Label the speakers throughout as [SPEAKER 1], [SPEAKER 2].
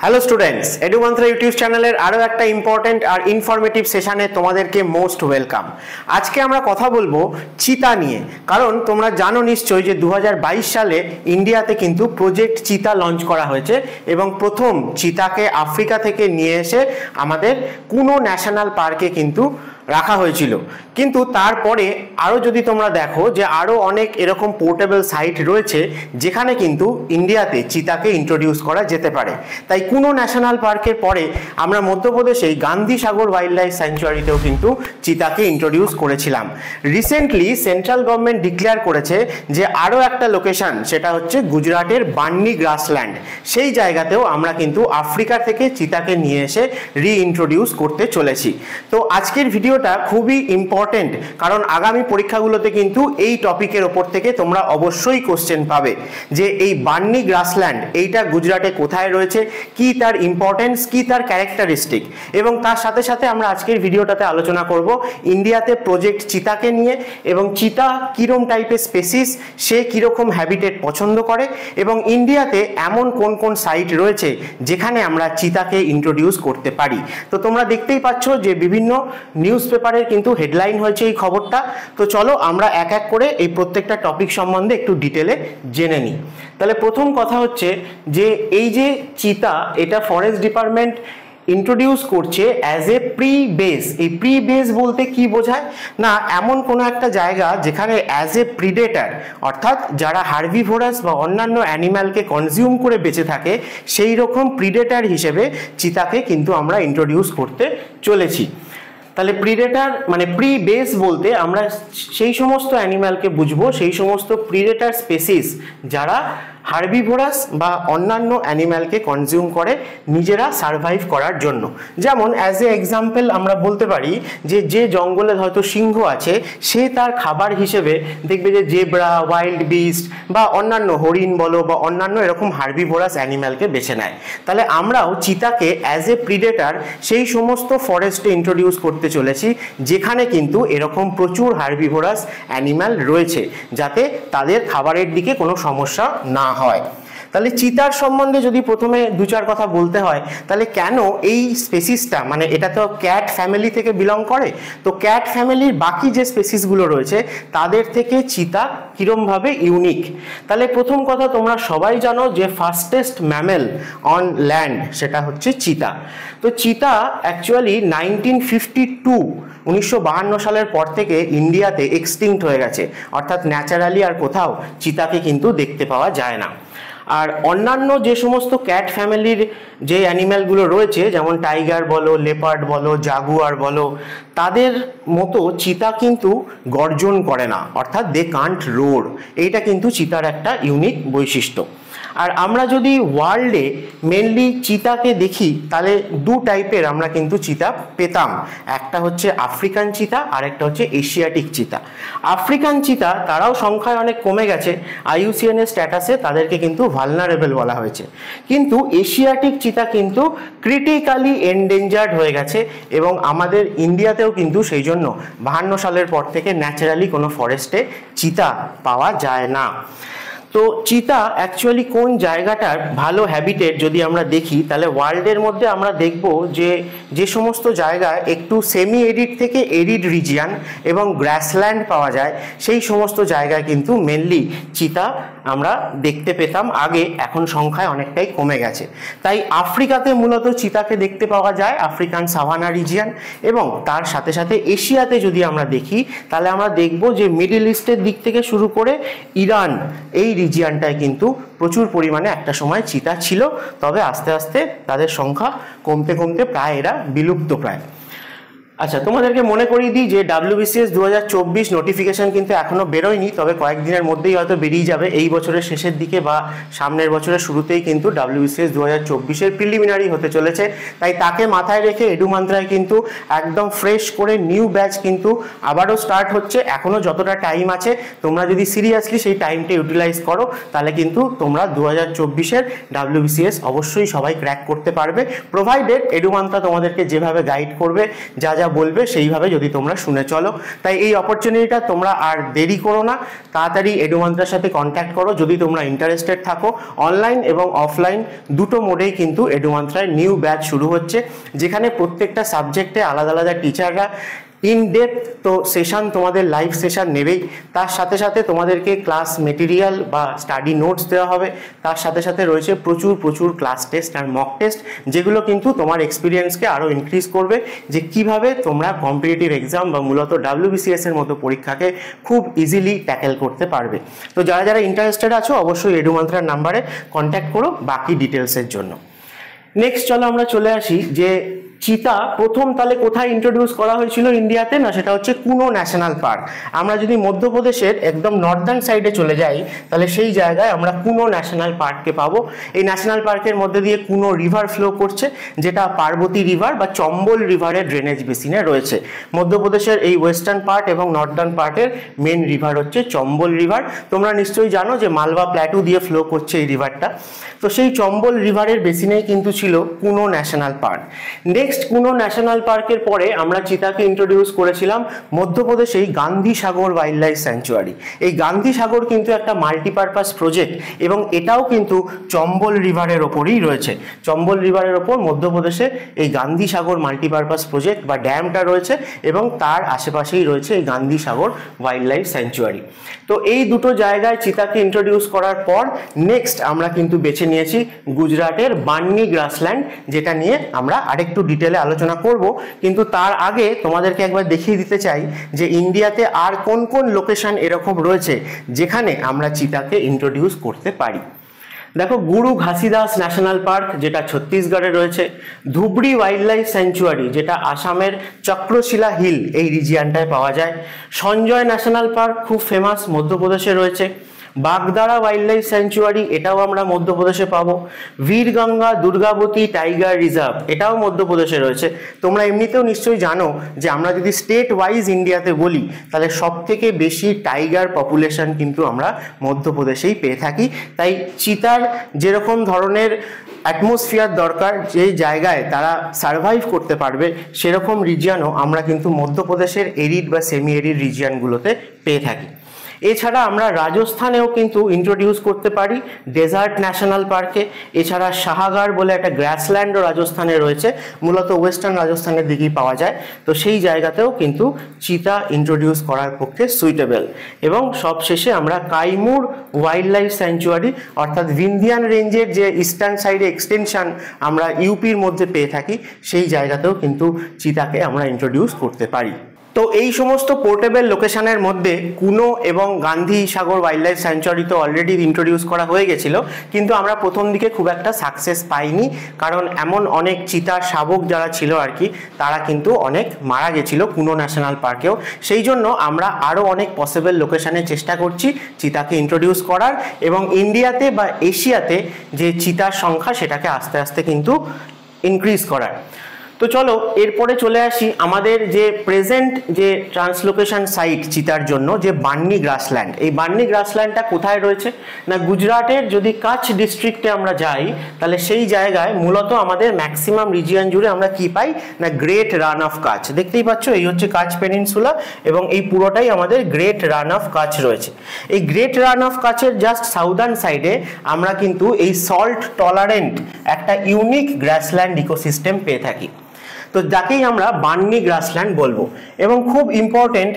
[SPEAKER 1] Hello students, এডুমান্ত্রা YouTube চ্যানেলের আরও একটা ইম্পর্টেন্ট আর ইনফরমেটিভ সেশনে তোমাদেরকে মোস্ট ওয়েলকাম। আজকে আমরা কথা বলবো চিতা নিয়ে, কারণ তোমরা জানো নিশ্চয়ই যে 2022 সালে ইন্ডিয়াতে কিন্তু প্রজেক্ট চিতা লঞ্চ করা হয়েছে এবং প্রথম চিতাকে আফ্রিকা থেকে নিয়ে এসে আমাদের কুনো ন্যাশনাল পার্কে কিন্তু রাখা হয়েছিল। কিন্তু তারপরে আরও যদি তোমরা দেখো যে আরও অনেক এরকম পোর্টেবল সাইট রয়েছে যেখানে কিন্তু ইন্ডিয়াতে চিতাকে ইন্ট্রোডিউস করা যেতে পারে। তাই কুনো ন্যাশনাল পার্কের পরে আমরা মধ্যপ্রদেশেই গান্ধী সাগর ওয়াইল্ড লাইফ স্যাংচুয়ারিতেও কিন্তু চিতাকে ইন্ট্রোডিউস করেছিলাম। রিসেন্টলি সেন্ট্রাল গভর্নমেন্ট ডিক্লেয়ার করেছে যে আরও একটা লোকেশন, সেটা হচ্ছে গুজরাটের বান্নি গ্রাসল্যান্ড, সেই জায়গাতেও আমরা কিন্তু আফ্রিকা থেকে চিতাকে নিয়ে এসে রিইন্ট্রোডিউস করতে চলেছি। তো আজকের ভিডিওটা খুবই ইম্পর্টেন্ট, কারণ আগামী পরীক্ষাগুলোতে কিন্তু এই টপিকের ওপর থেকে তোমরা অবশ্যই কোশ্চেন পাবে যে এই বান্নি গ্রাসল্যান্ড এইটা গুজরাটে কোথায় রয়েছে, কি তার ইম্পর্টেন্স, কি তার ক্যারেক্টারিস্টিক, এবং তার সাথে সাথে আমরা আজকের ভিডিওটাতে আলোচনা করব ইন্ডিয়াতে প্রজেক্ট চিতাকে নিয়ে, এবং চিতা কিরম টাইপের স্পেসিস, সে কিরকম হ্যাবিটেট পছন্দ করে, এবং ইন্ডিয়াতে এমন কোন কোন সাইট রয়েছে যেখানে আমরা চিতাকে ইন্ট্রোডিউস করতে পারি। তো তোমরা দেখতেই পাচ্ছ যে বিভিন্ন নিউজ পেপারের কিন্তু হেডলাইন হয়েছে এই খবরটা। তো চলো আমরা এক এক করে এই প্রত্যেকটা টপিক সম্বন্ধে একটু ডিটেলে জেনে নিই। তাহলে প্রথম কথা হচ্ছে যে এই যে চিতা, এটা ফরেস্ট ডিপার্টমেন্ট ইন্ট্রোডিউস করছে অ্যাজ এ প্রি বেস। এই প্রি বেস বলতে কি বোঝায় না, এমন কোনো একটা জায়গা যেখানে অ্যাজ এ প্রিডেটার, অর্থাৎ যারা হার্বিভোরাস বা অন্যান্য অ্যানিম্যালকে কনজিউম করে বেঁচে থাকে সেই রকম প্রিডেটার হিসেবে চিতাকে কিন্তু আমরা ইন্ট্রোডিউস করতে চলেছি। তাহলে প্রিডেটার মানে প্রি বেস বলতে আমরা সেই সমস্ত অ্যানিম্যালকে বুঝবো, সেই সমস্ত প্রিডেটার স্পেসিস যারা হার্বিভোরাস বা অন্যান্য অ্যানিম্যালকে কনজিউম করে নিজেরা সারভাইভ করার জন্য। যেমন অ্যাজ এ এক্সাম্পল আমরা বলতে পারি যে যে জঙ্গলে হয়তো সিংহ আছে, সে তার খাবার হিসেবে দেখবে যে জেব্রা, ওয়াইল্ড বিস্ট বা অন্যান্য হরিণ বলো বা অন্যান্য এরকম হার্বিভোরাস অ্যানিম্যালকে বেছে নেয়। তাহলে আমরাও চিতাকে অ্যাজ এ প্রিডেটার সেই সমস্ত ফরেস্টে ইন্ট্রোডিউস করতে চলেছি যেখানে কিন্তু এরকম প্রচুর হার্বিভোরাস অ্যানিম্যাল রয়েছে, যাতে তাদের খাবারের দিকে কোনো সমস্যা না হয়। তাহলে চিতার সম্বন্ধে যদি প্রথমে দু চার কথা বলতে হয়, তাহলে কেন এই স্পেসিসটা, মানে এটা তো ক্যাট ফ্যামিলি থেকে বিলং করে, তো ক্যাট ফ্যামিলির বাকি যে স্পেসিসগুলো রয়েছে তাদের থেকে চিতা কিরমভাবে ইউনিক। তাহলে প্রথম কথা, তোমরা সবাই জানো যে ফাস্টেস্ট ম্যামেল অন ল্যান্ড সেটা হচ্ছে চিতা। তো চিতা অ্যাকচুয়ালি 1952 সালের পর থেকে ইন্ডিয়াতে এক্সটিংক্ট হয়ে গেছে, অর্থাৎ ন্যাচারালি আর কোথাও চিতাকে কিন্তু দেখতে পাওয়া যায় না। আর অন্যান্য যে সমস্ত ক্যাট ফ্যামিলির যে অ্যানিম্যালগুলো রয়েছে, যেমন টাইগার বলো, লেপার্ড বলো, জাগুয়ার বলো, তাদের মতো চিতা কিন্তু গর্জন করে না, অর্থাৎ দে কান্ট রোর। এইটা কিন্তু চিতার একটা ইউনিক বৈশিষ্ট্য। আর আমরা যদি ওয়ার্ল্ডে মেনলি চিতাকে দেখি তাহলে দু টাইপের আমরা কিন্তু চিতা পেতাম, একটা হচ্ছে আফ্রিকান চিতা আর একটা হচ্ছে এশিয়াটিক চিতা। আফ্রিকান চিতা তারাও সংখ্যায় অনেক কমে গেছে, IUCN এর স্ট্যাটাসে তাদেরকে কিন্তু ভালনারেবল বলা হয়েছে। কিন্তু এশিয়াটিক চিতা কিন্তু ক্রিটিক্যালি এন্ডেঞ্জার্ড হয়ে গেছে, এবং আমাদের ইন্ডিয়াতেও কিন্তু সেই জন্য 52 সালের পর থেকে ন্যাচারালি কোনো ফরেস্টে চিতা পাওয়া যায় না। তো চিতা অ্যাকচুয়ালি কোন জায়গাটার ভালো হ্যাবিটেট যদি আমরা দেখি, তাহলে ওয়ার্ল্ডের মধ্যে আমরা দেখব যে যে সমস্ত জায়গায় একটু সেমি এরিড থেকে এরিড রিজিয়ান এবং গ্রাসল্যান্ড পাওয়া যায়, সেই সমস্ত জায়গায় কিন্তু মেনলি চিতা আমরা দেখতে পেতাম আগে, এখন সংখ্যায় অনেকটাই কমে গেছে। তাই আফ্রিকাতে মূলত চিতাকে দেখতে পাওয়া যায়, আফ্রিকান সাভানা রিজিয়ান, এবং তার সাথে সাথে এশিয়াতে যদি আমরা দেখি তাহলে আমরা দেখব যে মিডল ইস্টের দিক থেকে শুরু করে ইরান, এই রিজিয়ানটায় কিন্তু প্রচুর পরিমাণে একটা সময় চিতা ছিল, তবে আস্তে আস্তে তাদের সংখ্যা কমতে কমতে প্রায় এরা বিলুপ্ত প্রায়। আচ্ছা, তোমাদেরকে মনে করিয়ে দিই যে WBCS 2024 নোটিফিকেশন কিন্তু এখনো বেরোয়নি, তবে কয়েকদিনের মধ্যেই হয়তো বেরিয়ে যাবে। এই বছরের শেষের দিকে বা সামনের বছরের শুরুতেই কিন্তু WBCS 2024 প্রিলিমিনারি হতে চলেছে। তাই তাকে মাথায় রেখে এডুমান্ত্রায় কিন্তু একদম ফ্রেশ করে নিউ ব্যাচ কিন্তু আবারও স্টার্ট হচ্ছে। এখনো যতটা টাইম আছে তোমরা যদি সিরিয়াসলি সেই টাইমটা ইউটিলাইজ করো তাহলে কিন্তু তোমরা 2024 WBCS অবশ্যই সবাই ক্র্যাক করতে পারবে, প্রোভাইডেড এডুমান্ত্রা তোমাদেরকে যেভাবে গাইড করবে, যা যা যা বলবে সেইভাবে যদি তোমরা শুনে চলো। তাই এই অপরচুনিটিটা তোমরা আর দেরি করো না, তাড়াতাড়ি এডুমান্ত্রার সাথে কন্ট্যাক্ট করো যদি তোমরা ইন্টারেস্টেড থাকো। অনলাইন এবং অফলাইন দুটো মোডেই কিন্তু এডুমান্ত্রায় নিউ ব্যাচ শুরু হচ্ছে, যেখানে প্রত্যেকটা সাবজেক্টে আলাদা আলাদা টিচাররা ইন ডেপথ তো সেশন তোমাদের লাইভ সেশন নেবেই, তার সাথে সাথে তোমাদেরকে ক্লাস মেটেরিয়াল বা স্টাডি নোটস দেওয়া হবে। তার সাথে সাথে রয়েছে প্রচুর প্রচুর ক্লাস টেস্ট আর মক টেস্ট, যেগুলো কিন্তু তোমার এক্সপিরিয়েন্সকে আরও ইনক্রিজ করবে, যে কিভাবে তোমরা কম্পিটিটিভ এক্সাম বা মূলত WBCS এর মতো পরীক্ষাকে খুব ইজিলি ট্যাকেল করতে পারবে। তো যারা যারা ইন্টারেস্টেড আছো অবশ্যই এডুমান্ত্রার নাম্বারে কন্ট্যাক্ট করো বাকি ডিটেলসের জন্য। নেক্সট চলো আমরা চলে আসি যে চিতা প্রথম তাহলে কোথায় ইন্ট্রোডিউস করা হয়েছিল ইন্ডিয়াতে, না সেটা হচ্ছে কুনো ন্যাশনাল পার্ক। আমরা যদি মধ্যপ্রদেশের একদম নর্দার্ন সাইডে চলে যাই তাহলে সেই জায়গায় আমরা কুনো ন্যাশনাল পার্ককে পাবো। এই ন্যাশনাল পার্কের মধ্যে দিয়ে কুনো রিভার ফ্লো করছে, যেটা পার্বতী রিভার বা চম্বল রিভারের ড্রেনেজ বেসিনে রয়েছে। মধ্যপ্রদেশের এই ওয়েস্টার্ন পার্ট এবং নর্দার্ন পার্টের মেন রিভার হচ্ছে চম্বল রিভার। তোমরা নিশ্চয়ই জানো যে মালবা প্ল্যাটু দিয়ে ফ্লো করছে এই রিভারটা। তো সেই চম্বল রিভারের বেসিনেই কিন্তু ছিল কুনো ন্যাশনাল পার্ক। নেক্সট কুনো ন্যাশনাল পার্কের পরে আমরা চিতাকে ইন্ট্রোডিউস করেছিলাম মধ্যপ্রদেশেই গান্ধী সাগর ওয়াইল্ড লাইফ স্যাংচুয়ারি। এই গান্ধী সাগর কিন্তু একটা মাল্টিপারপাস প্রজেক্ট এবং এটাও কিন্তু চম্বল রিভারের ওপরই রয়েছে। চম্বল রিভারের ওপর মধ্যপ্রদেশে এই গান্ধী সাগর মাল্টিপারপাস প্রজেক্ট বা ড্যামটা রয়েছে এবং তার আশেপাশেই রয়েছে এই গান্ধী সাগর ওয়াইল্ড লাইফ স্যাংচুয়ারি। তো এই দুটো জায়গায় চিতাকে ইন্ট্রোডিউস করার পর নেক্সট আমরা কিন্তু বেছে নিয়েছি গুজরাটের বান্নি গ্রাসল্যান্ড, যেটা নিয়ে আমরা আরেকটু ডিটেলে আলোচনা করব। কিন্তু তার আগে তোমাদেরকে একবার দেখিয়ে দিতে চাই যে ইন্ডিয়াতে আর কোন কোন লোকেশন এরকম রয়েছে যেখানে আমরা চিতাকে ইন্ট্রোডিউস করতে পারি। দেখো, গুরু ঘাসিদাস ন্যাশনাল পার্ক যেটা ছত্তিশগড়ে রয়েছে, ধুবড়ি ওয়াইল্ড লাইফ স্যাংচুয়ারি যেটা আসামের চক্রশিলা হিল এই রিজিয়ানটায় পাওয়া যায়, সঞ্জয় ন্যাশনাল পার্ক খুব ফেমাস মধ্যপ্রদেশে রয়েছে, বাগদারা ওয়াইল্ড লাইফ স্যাংচুয়ারি এটাও আমরা মধ্যপ্রদেশে পাবো, বীরগঙ্গা দুর্গাবতী টাইগার রিজার্ভ এটাও মধ্যপ্রদেশে রয়েছে। তোমরা এমনিতেও নিশ্চয়ই জানো যে আমরা যদি স্টেট ওয়াইজ ইন্ডিয়াতে বলি তাহলে সব থেকে বেশি টাইগার পপুলেশন কিন্তু আমরা মধ্যপ্রদেশেই পেয়ে থাকি। তাই চিতার যেরকম ধরনের অ্যাটমসফিয়ার দরকার, যে জায়গায় তারা সার্ভাইভ করতে পারবে, সেরকম রিজিয়ানও আমরা কিন্তু মধ্যপ্রদেশের এরিড বা সেমি এরিড রিজিয়ানগুলোতে পেয়ে থাকি। এছাড়া আমরা রাজস্থানেও কিন্তু ইন্ট্রোডিউস করতে পারি ডেজার্ট ন্যাশনাল পার্কে। এছাড়া শাহাগার বলে একটা গ্রাসল্যান্ডও রাজস্থানে রয়েছে, মূলত ওয়েস্টার্ন রাজস্থানের দিকেই পাওয়া যায়। তো সেই জায়গাতেও কিন্তু চিতা ইন্ট্রোডিউস করার পক্ষে সুইটেবল। এবং সবশেষে আমরা কাইমুর ওয়াইল্ড লাইফ স্যাংচুয়ারি অর্থাৎ ভিন্ধিয়ান রেঞ্জের যে ইস্টার্ন সাইডে এক্সটেনশন আমরা ইউপির মধ্যে পেয়ে থাকি, সেই জায়গাতেও কিন্তু চিতাকে আমরা ইন্ট্রোডিউস করতে পারি। তো এই সমস্ত পোর্টেবল লোকেশনের মধ্যে কুনো এবং গান্ধী সাগর ওয়াইল্ড লাইফ স্যাংচুয়ারি তো অলরেডি ইন্ট্রোডিউস করা হয়ে গেছিল, কিন্তু আমরা প্রথম দিকে খুব একটা সাকসেস পাইনি, কারণ এমন অনেক চিতার শাবক যারা ছিল আর কি, তারা কিন্তু অনেক মারা গেছিল কুনো ন্যাশনাল পার্কেও। সেই জন্য আমরা আরও অনেক পসিবল লোকেশনে চেষ্টা করছি চিতাকে ইন্ট্রোডিউস করার, এবং ইন্ডিয়াতে বা এশিয়াতে যে চিতার সংখ্যা সেটাকে আস্তে আস্তে কিন্তু ইনক্রিজ করার। তো চলো এরপরে চলে আসি আমাদের যে প্রেজেন্ট যে ট্রান্সলোকেশন সাইট চিতার জন্য, যে বান্নি গ্রাসল্যান্ড। এই বান্নি গ্রাসল্যান্ডটা কোথায় রয়েছে, না গুজরাটের যদি কাছ ডিস্ট্রিক্টে আমরা যাই তাহলে সেই জায়গায় মূলত আমাদের ম্যাক্সিমাম রিজিয়ন জুড়ে আমরা কি পাই, না গ্রেট রান অফ কাছ। দেখতেই পাচ্ছ এই হচ্ছে কাছ পেনিনসুলা এবং এই পুরোটাই আমাদের গ্রেট রান অফ কাছ রয়েছে। এই গ্রেট রান অফ কাছের জাস্ট সাউদার্ন সাইডে আমরা কিন্তু এই সল্ট টলারেন্ট একটা ইউনিক গ্রাসল্যান্ড ইকোসিস্টেম পেয়ে থাকি, তো যাকেই আমরা বান্নি গ্রাসল্যান্ড বলবো। এবং খুব ইম্পর্টেন্ট,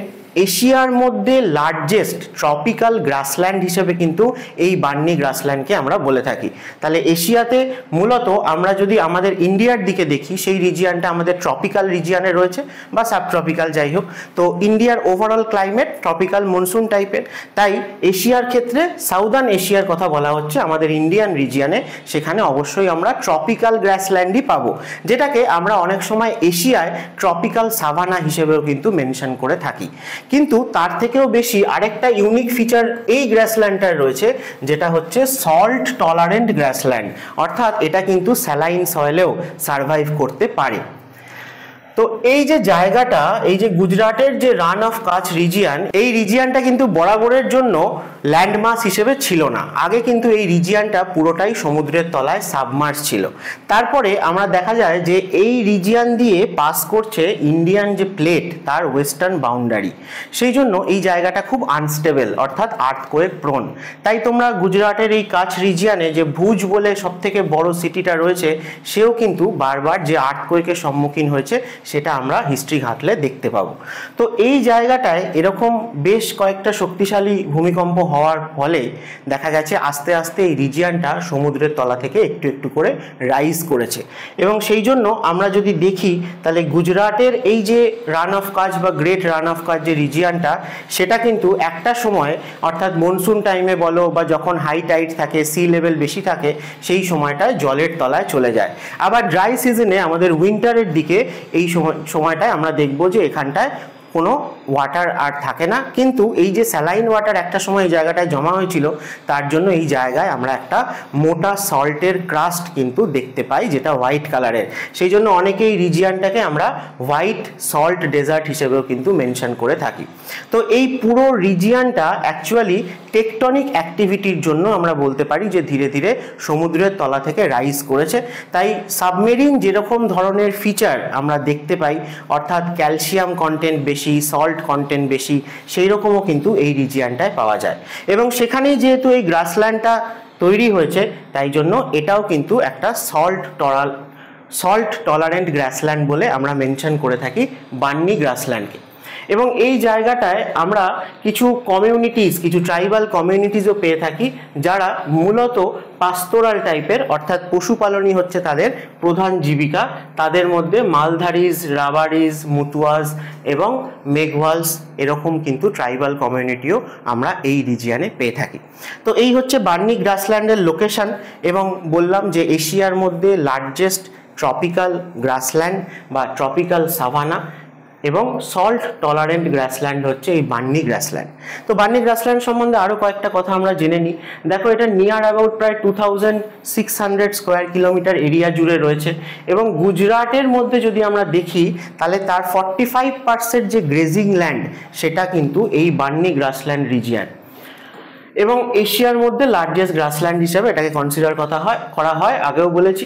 [SPEAKER 1] এশিয়ার মধ্যে লার্জেস্ট ট্রপিক্যাল গ্রাসল্যান্ড হিসেবে কিন্তু এই বান্নি গ্রাসল্যান্ডকে আমরা বলে থাকি। তাহলে এশিয়াতে মূলত আমরা যদি আমাদের ইন্ডিয়ার দিকে দেখি, সেই রিজিয়ানটা আমাদের ট্রপিক্যাল রিজিয়ানে রয়েছে বা সাবট্রপিক্যাল যাই হোক। তো ইন্ডিয়ার ওভারঅল ক্লাইমেট ট্রপিক্যাল মনসুন টাইপের, তাই এশিয়ার ক্ষেত্রে সাউদার্ন এশিয়ার কথা বলা হচ্ছে আমাদের ইন্ডিয়ান রিজিয়ানে, সেখানে অবশ্যই আমরা ট্রপিক্যাল গ্রাসল্যান্ডই পাবো, যেটাকে আমরা অনেক সময় এশিয়ায় ট্রপিক্যাল সাভানা হিসেবেও কিন্তু মেনশন করে থাকি। কিন্তু তার থেকেও বেশি আরেকটা ইউনিক ফিচার এই গ্রাসল্যান্ডটার রয়েছে, যেটা হচ্ছে সল্ট টলারেন্ট গ্রাসল্যান্ড, অর্থাৎ এটা কিন্তু স্যালাইন সয়েলেও সার্ভাইভ করতে পারে। তো এই যে জায়গাটা, এই যে গুজরাটের যে রান অফ কাছ রিজিয়ান, এই রিজিয়ানটা কিন্তু বরাবরের জন্য ল্যান্ডমাস হিসেবে ছিল না। আগে কিন্তু এই রিজিয়ানটা পুরোটাই সমুদ্রের তলায় সাবমার্জ ছিল। তারপরে আমরা দেখা যায় যে এই রিজিয়ান দিয়ে পাস করছে ইন্ডিয়ান যে প্লেট তার ওয়েস্টার্ন বাউন্ডারি, সেই জন্য এই জায়গাটা খুব আনস্টেবল অর্থাৎ আর্থকোয়েক প্রোন। তাই তোমরা গুজরাটের এই কাছ রিজিয়ানে যে ভুজ বলে সবথেকে বড় সিটিটা রয়েছে, সেও কিন্তু বারবার যে আর্থকোয়েকের সম্মুখীন হয়েছে সেটা আমরা হিস্ট্রি ঘাঁটলে দেখতে পাবো। তো এই জায়গাটায় এরকম বেশ কয়েকটা শক্তিশালী ভূমিকম্প হওয়ার ফলে দেখা গেছে আস্তে আস্তে এই রিজিয়ানটা সমুদ্রের তলা থেকে একটু একটু করে রাইজ করেছে। এবং সেই জন্য আমরা যদি দেখি তাহলে গুজরাটের এই যে রান অফ কাচ বা গ্রেট রান অফ কাচ যে রিজিয়ানটা, সেটা কিন্তু একটা সময় অর্থাৎ মনসুন টাইমে বলো বা যখন হাই টাইড থাকে, সি লেভেল বেশি থাকে, সেই সময়টায় জলের তলায় চলে যায়। আবার ড্রাই সিজনে আমাদের উইন্টারের দিকে এই সময়টায় আমরা দেখব যে এখানটায় কোনো ওয়াটার আর থাকে না, কিন্তু এই যে স্যালাইন ওয়াটার একটা সময় এই জায়গাটায় জমা হয়েছিল, তার জন্য এই জায়গায় আমরা একটা মোটা সল্টের ক্রাস্ট কিন্তু দেখতে পাই, যেটা হোয়াইট কালারের। সেই জন্য অনেকেই রিজিয়ানটাকে আমরা হোয়াইট সল্ট ডেজার্ট হিসেবেও কিন্তু মেনশন করে থাকি। তো এই পুরো রিজিয়ানটা অ্যাকচুয়ালি টেকটনিক অ্যাক্টিভিটির জন্য আমরা বলতে পারি যে ধীরে ধীরে সমুদ্রের তলা থেকে রাইজ করেছে। তাই সাবমেরিন যেরকম ধরনের ফিচার আমরা দেখতে পাই, অর্থাৎ ক্যালসিয়াম কন্টেন্ট বেশি, সল্ট কন্টেন্ট বেশি, সেই রকমও কিন্তু এই রিজিয়ানটায় পাওয়া যায়। এবং সেখানেই যেহেতু এই গ্রাসল্যান্ডটা তৈরি হয়েছে, তাই জন্য এটাও কিন্তু একটা সল্ট টলারেন্ট গ্রাসল্যান্ড বলে আমরা মেনশন করে থাকি বান্নি গ্রাসল্যান্ডকে। এবং এই জায়গাটায় আমরা কিছু কমিউনিটিস, কিছু ট্রাইবাল কমিউনিটিসও পেয়ে থাকি, যারা মূলত পাস্তোরাল টাইপের, অর্থাৎ পশুপালনই হচ্ছে তাদের প্রধান জীবিকা। তাদের মধ্যে মালধারিজ, রাবারিজ, মুতুয়াজ এবং মেঘওয়ালস এরকম কিন্তু ট্রাইবাল কমিউনিটিও আমরা এই রিজিয়ানে পেয়ে থাকি। তো এই হচ্ছে বান্নি গ্রাসল্যান্ডের লোকেশন। এবং বললাম যে এশিয়ার মধ্যে লার্জেস্ট ট্রপিক্যাল গ্রাসল্যান্ড বা ট্রপিক্যাল সাভানা এবং সল্ট টলারেন্ট গ্রাসল্যান্ড হচ্ছে এই বান্নি গ্রাসল্যান্ড। তো বান্নি গ্রাসল্যান্ড সম্বন্ধে আরও কয়েকটা কথা আমরা জেনে নিই। দেখো, এটা নিয়ার অ্যাবাউট প্রায় 2600 স্কোয়ার কিলোমিটার এরিয়া জুড়ে রয়েছে। এবং গুজরাটের মধ্যে যদি আমরা দেখি তাহলে তার 45% যে গ্রেজিং ল্যান্ড, সেটা কিন্তু এই বান্নি গ্রাসল্যান্ড রিজিয়ান। এবং এশিয়ার মধ্যে লার্জেস্ট গ্রাসল্যান্ড হিসেবে এটাকে কনসিডার করা হয়। আগেও বলেছি,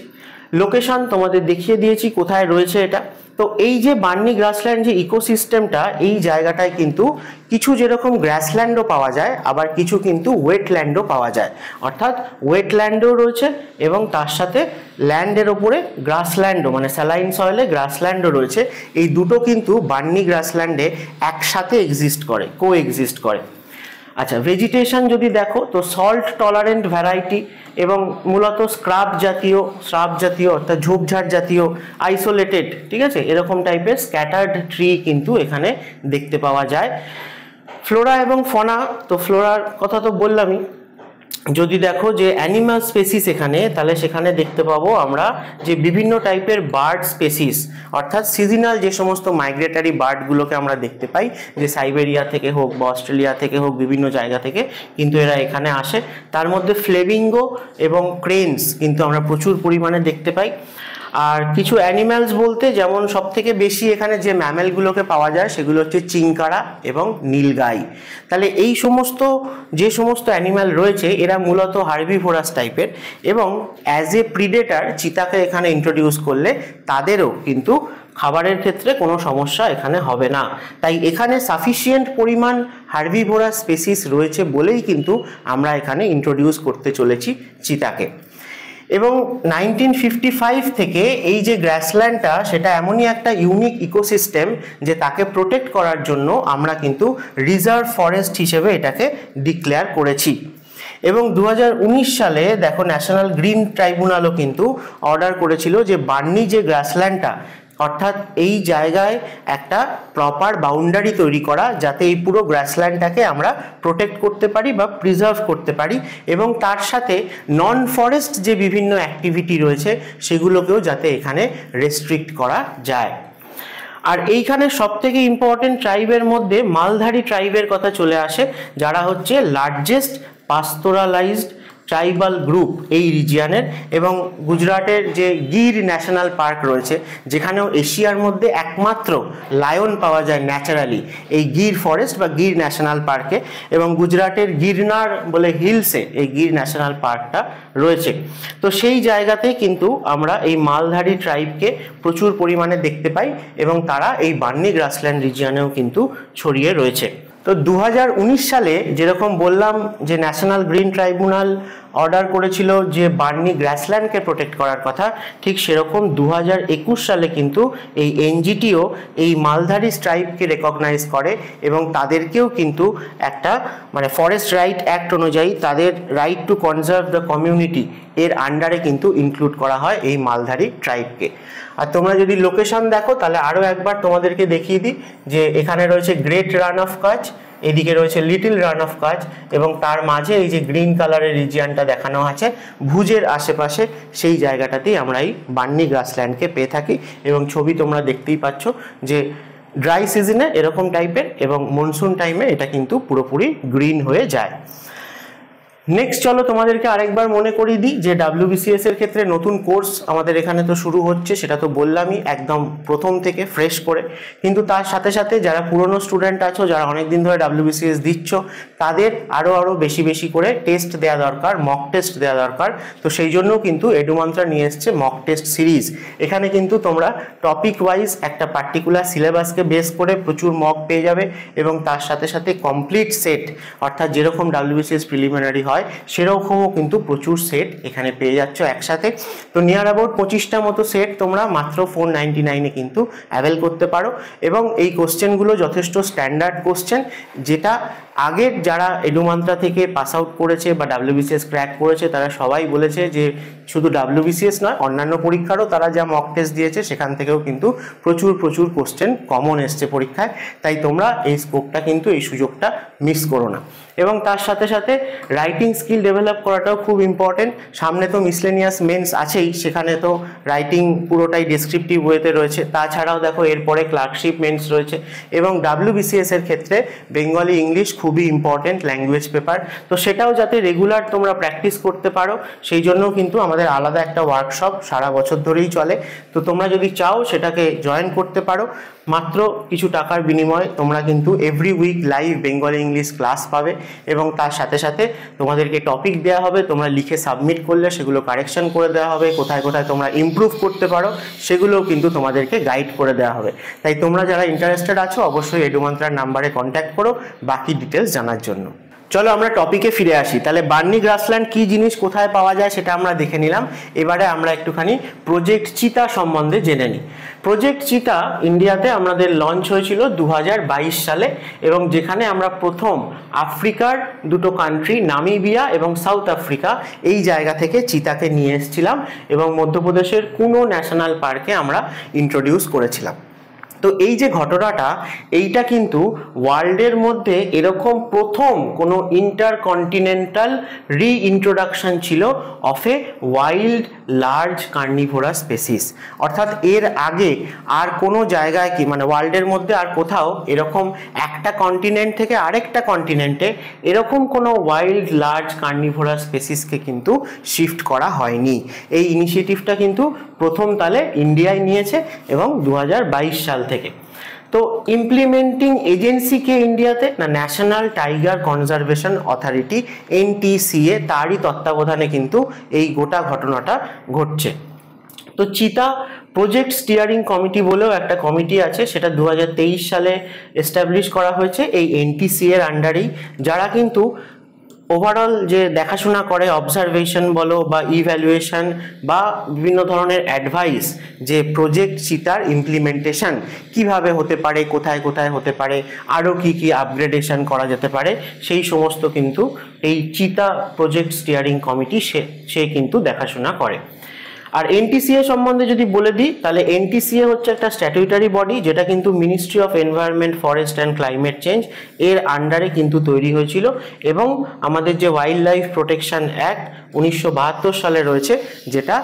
[SPEAKER 1] লোকেশন তোমাদের দেখিয়ে দিয়েছি কোথায় রয়েছে এটা। তো এই যে বান্নি গ্রাসল্যান্ড যে ইকোসিস্টেমটা, এই জায়গাটায় কিন্তু কিছু যেরকম গ্রাসল্যান্ডও পাওয়া যায়, আবার কিছু কিন্তু ওয়েটল্যান্ডও পাওয়া যায়। অর্থাৎ ওয়েটল্যান্ডও রয়েছে এবং তার সাথে ল্যান্ডের ওপরে গ্রাসল্যান্ডও, মানে স্যালাইন সয়েলে গ্রাসল্যান্ডও রয়েছে। এই দুটো কিন্তু বান্নি গ্রাসল্যান্ডে একসাথে কোএক্সিস্ট করে। আচ্ছা, ভেজিটেশন যদি দেখো তো সল্ট টলারেন্ট ভ্যারাইটি এবং মূলত শ্রাব জাতীয় অর্থাৎ ঝোপঝাড় জাতীয় আইসোলেটেড, ঠিক আছে, এরকম টাইপের স্ক্যাটার্ড ট্রি কিন্তু এখানে দেখতে পাওয়া যায়। ফ্লোরা এবং ফনা, তো ফ্লোরার কথা তো বললামই। যদি দেখো যে অ্যানিমাল স্পেসিস এখানে, তাহলে সেখানে দেখতে পাবো আমরা যে বিভিন্ন টাইপের বার্ড স্পেসিস, অর্থাৎ সিজনাল যে সমস্ত মাইগ্রেটারি বার্ডগুলোকে আমরা দেখতে পাই, যে সাইবেরিয়া থেকে হোক বা অস্ট্রেলিয়া থেকে হোক, বিভিন্ন জায়গা থেকে কিন্তু এরা এখানে আসে। তার মধ্যে ফ্লেমিঙ্গো এবং ক্রেনস কিন্তু আমরা প্রচুর পরিমাণে দেখতে পাই। আর কিছু অ্যানিম্যালস বলতে যেমন সব থেকে বেশি এখানে যে ম্যামেলগুলোকে পাওয়া যায় সেগুলো হচ্ছে চিংকারা এবং নীলগাই। তাহলে এই যে সমস্ত অ্যানিম্যাল রয়েছে এরা মূলত হার্বিভোরাস টাইপের, এবং অ্যাজ এ প্রিডেটার চিতাকে এখানে ইন্ট্রোডিউস করলে তাদেরও কিন্তু খাবারের ক্ষেত্রে কোনো সমস্যা এখানে হবে না। তাই এখানে সাফিসিয়েন্ট পরিমাণ হার্বিভোরাস স্পেসিস রয়েছে বলেই কিন্তু আমরা এখানে ইন্ট্রোডিউস করতে চলেছি চিতাকে। এবং 1955 থেকে এই যে গ্রাসল্যান্ডটা, সেটা এমনই একটা ইউনিক ইকোসিস্টেম যে তাকে প্রোটেক্ট করার জন্য আমরা কিন্তু রিজার্ভ ফরেস্ট হিসেবে এটাকে ডিক্লেয়ার করেছি। এবং 2019 সালে দেখো ন্যাশনাল গ্রিন ট্রাইব্যুনালও কিন্তু অর্ডার করেছিল যে বান্নি যে গ্রাসল্যান্ডটা, অর্থাৎ এই জায়গায় একটা প্রপার বাউন্ডারি তৈরি করা, যাতে এই পুরো গ্রাসল্যান্ডটাকে আমরা প্রোটেক্ট করতে পারি বা প্রিজার্ভ করতে পারি, এবং তার সাথে নন ফরেস্ট যে বিভিন্ন অ্যাক্টিভিটি রয়েছে সেগুলোকেও যাতে এখানে রেস্ট্রিক্ট করা যায়। আর এইখানে সবথেকে ইম্পর্টেন্ট ট্রাইবের মধ্যে মালধারী ট্রাইবের কথা চলে আসে, যারা হচ্ছে লার্জেস্ট পাস্তোরালাইজড ট্রাইবাল গ্রুপ এই রিজিয়নের, এবং গুজরাটের যে গির ন্যাশনাল পার্ক রয়েছে, যেখানেও এশিয়ার মধ্যে একমাত্র লায়ন পাওয়া যায় ন্যাচারালি এই গির ফরেস্ট বা গির ন্যাশনাল পার্কে, এবং গুজরাটের গিরনার বলে হিলসে এই গির ন্যাশনাল পার্কটা রয়েছে। তো সেই জায়গাতেই কিন্তু আমরা এই মালধারী ট্রাইবকে প্রচুর পরিমাণে দেখতে পাই, এবং তারা এই বার্নি গ্রাসল্যান্ড রিজিয়নেও কিন্তু ছড়িয়ে রয়েছে। তো 2019 সালে যেরকম বললাম যে ন্যাশনাল গ্রিন ট্রাইব্যুনাল অর্ডার করেছিল যে বার্নি গ্রাসল্যান্ডকে প্রোটেক্ট করার কথা, ঠিক সেরকম 2021 সালে কিন্তু এই এনজিটিও এই মালধারী ট্রাইবকে রেকগনাইজ করে, এবং তাদেরকেও কিন্তু একটা মানে ফরেস্ট রাইট অ্যাক্ট অনুযায়ী তাদের right two conserve the community এর আন্ডারে কিন্তু ইনক্লুড করা হয় এই মালধারী ট্রাইবকে। আর তোমরা যদি লোকেশন দেখো তাহলে আরও একবার তোমাদেরকে দেখিয়ে দিই যে এখানে রয়েছে গ্রেট রান অফ কাচ, এদিকে রয়েছে লিটল রান অফ কাচ, এবং তার মাঝে এই যে গ্রিন কালারের রিজিয়নটা দেখানো আছে ভুজের আশেপাশে, সেই জায়গাটাতেই আমরা এই বার্নি গ্রাসল্যান্ডকে পেয়ে থাকি। এবং ছবি তোমরা দেখতেই পাচ্ছ যে ড্রাই সিজনে এরকম টাইপের, এবং মনসুন টাইমে এটা কিন্তু পুরোপুরি গ্রিন হয়ে যায়। নেক্সট চলো তোমাদেরকে আরেকবার মনে করিয়ে দিই যে WBCS এর ক্ষেত্রে নতুন কোর্স আমাদের এখানে তো শুরু হচ্ছে, সেটা তো বললামই একদম প্রথম থেকে ফ্রেশ করে, কিন্তু তার সাথে সাথে যারা পুরনো স্টুডেন্ট আছো, যারা অনেকদিন ধরে WBCS দিচ্ছ, তাদের আরও বেশি বেশি করে টেস্ট দেওয়া দরকার, মক টেস্ট দেওয়া দরকার। তো সেই জন্য কিন্তু এডুমান্ত্রা নিয়ে এসছে মক টেস্ট সিরিজ। এখানে কিন্তু তোমরা টপিক ওয়াইজ একটা পার্টিকুলার সিলেবাসকে বেস করে প্রচুর মক পেয়ে যাবে, এবং তার সাথে সাথে কমপ্লিট সেট, অর্থাৎ যেরকম WBCS প্রিলিমিনারি হয় সেরকমও কিন্তু প্রচুর সেট এখানে পেয়ে যাচ্ছ একসাথে। তো নিয়ার অ্যাবাউট 25টা মতো সেট তোমরা মাত্র 499-এ কিন্তু অ্যাভেল করতে পারো, এবং এই কোশ্চেনগুলো যথেষ্ট স্ট্যান্ডার্ড কোশ্চেন, যেটা আগের যারা এডুমান্ত্রা থেকে পাস আউট করেছে বা WBCS ক্র্যাক করেছে তারা সবাই বলেছে যে শুধু WBCS নয়, অন্যান্য পরীক্ষারও তারা যা মক টেস্ট দিয়েছে সেখান থেকেও কিন্তু প্রচুর কোশ্চেন কমন এসছে পরীক্ষায়। তাই তোমরা এই স্কোপটা কিন্তু, এই সুযোগটা মিস করো না। এবং তার সাথে সাথে রাইটিং স্কিল ডেভেলপ করাটাও খুব ইম্পর্টেন্ট। সামনে তো মিসলেনিয়াস মেন্স আছেই, সেখানে তো রাইটিং পুরোটাই ডেসক্রিপটিভ ওয়েতে রয়েছে। তাছাড়াও দেখো এরপরে ক্লার্কশিপ মেন্স রয়েছে, এবং WBCS এর ক্ষেত্রে বেঙ্গলি ইংলিশ খুবই ইম্পর্টেন্ট ল্যাঙ্গুয়েজ পেপার। তো সেটাও যাতে রেগুলার তোমরা প্র্যাকটিস করতে পারো, সেই জন্য কিন্তু আমাদের আলাদা একটা ওয়ার্কশপ সারা বছর ধরেই চলে। তো তোমরা যদি চাও সেটাকে জয়েন করতে পারো, মাত্র কিছু টাকার বিনিময়ে তোমরা কিন্তু every week live Bengali English class পাবে, এবং তার সাথে সাথে তোমাদেরকে টপিক দেওয়া হবে, তোমরা লিখে সাবমিট করলে সেগুলো কারেকশন করে দেওয়া হবে, কোথায় কোথায় তোমরা ইমপ্রুভ করতে পারো সেগুলোও কিন্তু তোমাদেরকে গাইড করে দেওয়া হবে। তাই তোমরা যারা ইন্টারেস্টেড আছো অবশ্যই এডুমান্ত্রার নাম্বারে কন্ট্যাক্ট করো বাকি ডিটেলস জানার জন্য। চলো আমরা টপিকে ফিরে আসি। তাহলে বার্নি গ্রাসল্যান্ড কি জিনিস, কোথায় পাওয়া যায় সেটা আমরা দেখে নিলাম। এবারে আমরা একটুখানি প্রজেক্ট চিতা সম্বন্ধে জেনে নিই। প্রজেক্ট চিতা ইন্ডিয়াতে আমাদের লঞ্চ হয়েছিল 2022 সালে, এবং যেখানে আমরা প্রথম আফ্রিকার দুটো কান্ট্রি নামিবিয়া এবং সাউথ আফ্রিকা এই জায়গা থেকে চিতাকে নিয়ে এসেছিলাম, এবং মধ্যপ্রদেশের কুনো ন্যাশনাল পার্কে আমরা ইন্ট্রোডিউস করেছিলাম। তো এই যে ঘটনাটা, এইটা কিন্তু ওয়ার্ল্ডের মধ্যে এরকম প্রথম কোনো ইন্টারকন্টিনেন্টাল রিইন্ট্রোডাকশন ছিল of a wild large carnivorous species. অর্থাৎ এর আগে আর কোনো জায়গায় কি মানে ওয়ার্ল্ডের মধ্যে আর কোথাও এরকম একটা কন্টিনেন্ট থেকে আরেকটা কন্টিনেন্টে এরকম কোনো ওয়াইল্ড লার্জ কার্নিভোরাস স্পেসিসকে কিন্তু শিফট করা হয়নি। এই ইনিশিয়েটিভটা কিন্তু প্রথম তালে ইন্ডিয়ায় নিয়েছে, এবং 2022 সাল থেকে। তো ইমপ্লিমেন্টিং এজেন্সি কে ইন্ডিয়াতে না, national tiger conservation authority NTCA, তারই তত্ত্বাবধানে কিন্তু এই গোটা ঘটনাটা ঘটছে। তো চিতা প্রজেক্ট স্টিয়ারিং কমিটি বলেও একটা কমিটি আছে, সেটা 2023 সালে এস্টাবলিশ করা হয়েছে এই NTCA এর আন্ডারেই, যারা কিন্তু ওভারঅল যে দেখাশোনা করে অবজারভেশন বলো বা ইভ্যালুয়েশন বা বিভিন্ন ধরনের অ্যাডভাইস, যে প্রজেক্ট চিতার ইমপ্লিমেন্টেশন কিভাবে হতে পারে, কোথায় কোথায় হতে পারে, আরও কি কি আপগ্রেডেশন করা যেতে পারে, সেই সমস্ত কিন্তু এই চিতা প্রজেক্ট স্টিয়ারিং কমিটি সে কিন্তু দেখাশোনা করে। আর NTCA সম্বন্ধে যদি বলে দিই, তাহলে NTCA হচ্ছে একটা স্ট্যাটিউটারি বডি, যেটা কিন্তু ministry of environment, forest and climate change এর আন্ডারে কিন্তু তৈরি হয়েছিল, এবং আমাদের যে ওয়াইল্ড লাইফ প্রোটেকশন অ্যাক্ট 1972 সালে রয়েছে, যেটা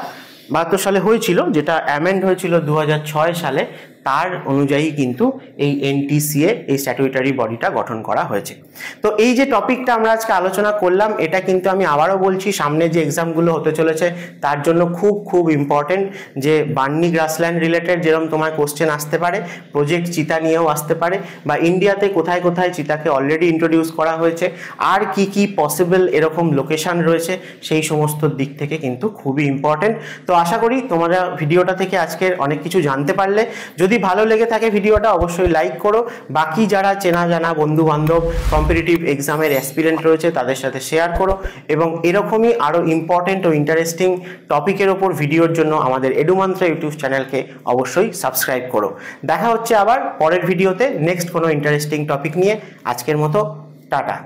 [SPEAKER 1] 72 সালে হয়েছিল, যেটা অ্যামেন্ড হয়েছিল 2006 সালে, তার অনুযায়ী কিন্তু এই এনটিসিএ এই স্ট্যাটিউটারি বডিটা গঠন করা হয়েছে। তো এই যে টপিকটা আমরা আজকে আলোচনা করলাম, এটা কিন্তু আমি আবারও বলছি, সামনে যে এক্সামগুলো হতে চলেছে তার জন্য খুব খুব ইম্পর্টেন্ট। যে বার্নি গ্রাসল্যান্ড রিলেটেড যেরকম তোমার কোশ্চেন আসতে পারে, প্রজেক্ট চিতা নিয়েও আসতে পারে, বা ইন্ডিয়াতে কোথায় কোথায় চিতাকে অলরেডি ইন্ট্রোডিউস করা হয়েছে, আর কি কি পসিবল এরকম লোকেশন রয়েছে, সেই সমস্ত দিক থেকে কিন্তু খুবই ইম্পর্টেন্ট। তো আশা করি তোমরা ভিডিওটা থেকে আজকের অনেক কিছু জানতে পারলে। যদি ভালো লেগে থাকে ভিডিওটা অবশ্যই লাইক করো, বাকি যারা চেনা জানা বন্ধু বান্ধব কম্পিটিটিভ এক্সামের অ্যাসপিরেন্ট রয়েছে তাদের সাথে শেয়ার করো, এবং এরকমই আরও ইম্পর্টেন্ট ও ইন্টারেস্টিং টপিকের ওপর ভিডিওর জন্য আমাদের এডুমান্ত্রা ইউটিউব চ্যানেলকে অবশ্যই সাবস্ক্রাইব করো। দেখা হচ্ছে আবার পরের ভিডিওতে নেক্সট কোনো ইন্টারেস্টিং টপিক নিয়ে। আজকের মতো টাটা।